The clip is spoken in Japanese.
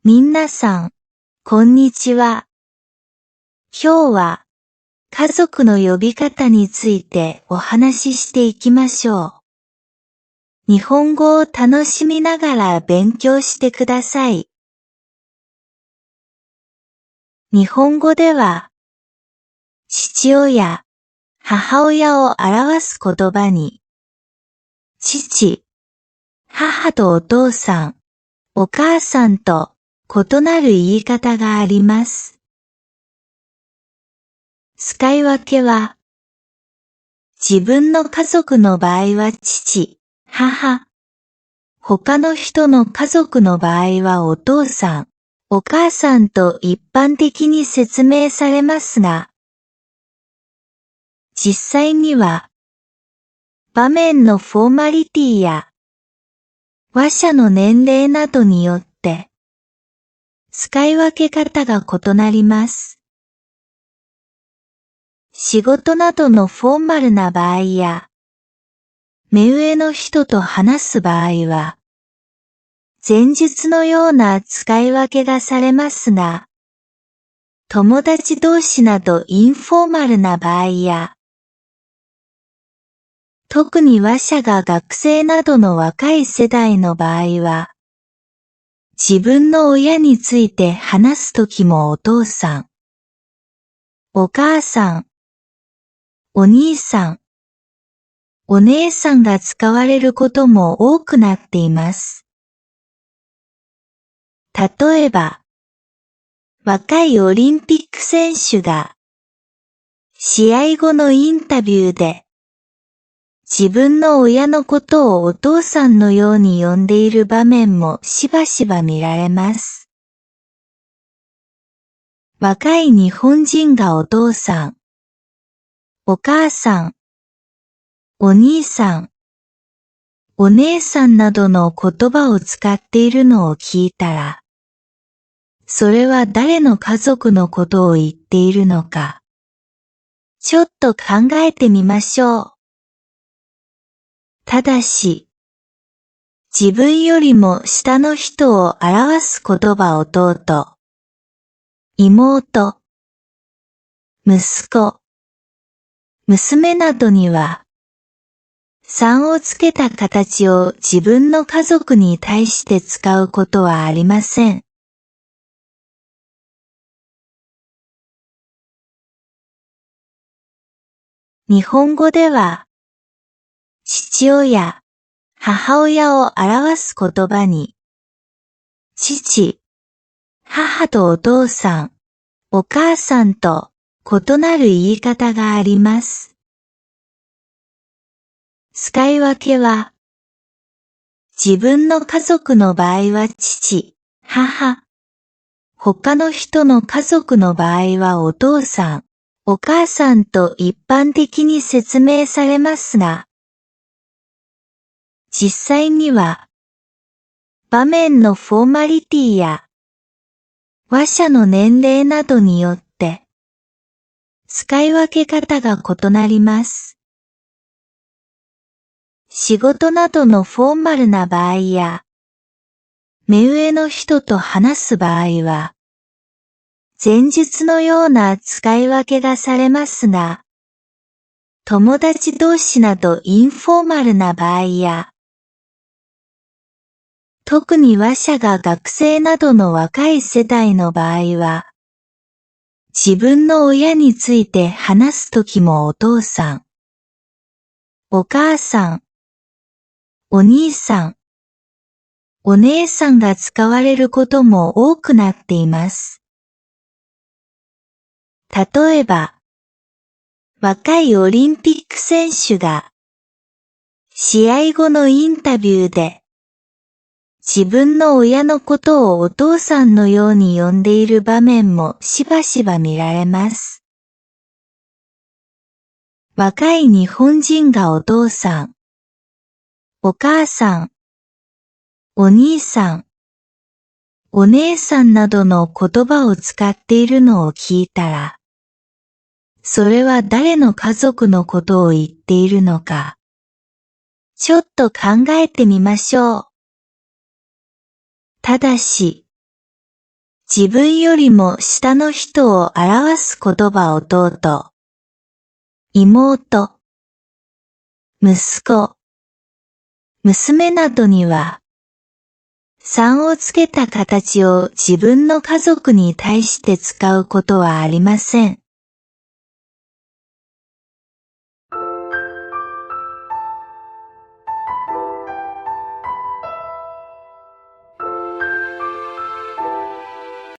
みなさん、こんにちは。今日は、家族の呼び方についてお話ししていきましょう。日本語を楽しみながら勉強してください。日本語では、父親、母親を表す言葉に、父、母とお父さん、お母さんと異なる言い方があります。使い分けは、自分の家族の場合は父、母。他の人の家族の場合はお父さん、お母さんと一般的に説明されますが、実際には、場面のフォーマリティや、話者の年齢などによって、使い分け方が異なります。仕事などのフォーマルな場合や、目上の人と話す場合は、前述のような使い分けがされますが、友達同士などインフォーマルな場合や、特に話者が学生などの若い世代の場合は、自分の親について話すときもお父さん、お母さん、お兄さん、お姉さんが使われることも多くなっています。例えば、若いオリンピック選手が、試合後のインタビューで、自分の親のことをお父さんのように呼んでいる場面もしばしば見られます。若い日本人がお父さん、お母さん、お兄さん、お姉さんなどの言葉を使っているのを聞いたら、それは誰の家族のことを言っているのか、ちょっと考えてみましょう。ただし、自分よりも下の人を表す言葉弟、妹、息子、娘などには、さんをつけた形を自分の家族に対して使うことはありません。日本語では、父親、母親を表す言葉に、父、母とお父さん、お母さんと異なる言い方があります。使い分けは、自分の家族の場合は父、母。他の人の家族の場合はお父さん、お母さんと一般的に説明されますが、実際には、場面のフォーマリティや、話者の年齢などによって、使い分け方が異なります。仕事などのフォーマルな場合や、目上の人と話す場合は、前述のような使い分けがされますが、友達同士などインフォーマルな場合や、特に話者が学生などの若い世代の場合は、自分の親について話すときもお父さん、お母さん、お兄さん、お姉さんが使われることも多くなっています。例えば、若いオリンピック選手が、試合後のインタビューで、自分の親のことをお父さんのように呼んでいる場面もしばしば見られます。若い日本人がお父さん、お母さん、お兄さん、お姉さんなどの言葉を使っているのを聞いたら、それは誰の家族のことを言っているのか、ちょっと考えてみましょう。ただし、自分よりも下の人を表す言葉弟、妹、息子、娘などには、さんをつけた形を自分の家族に対して使うことはありません。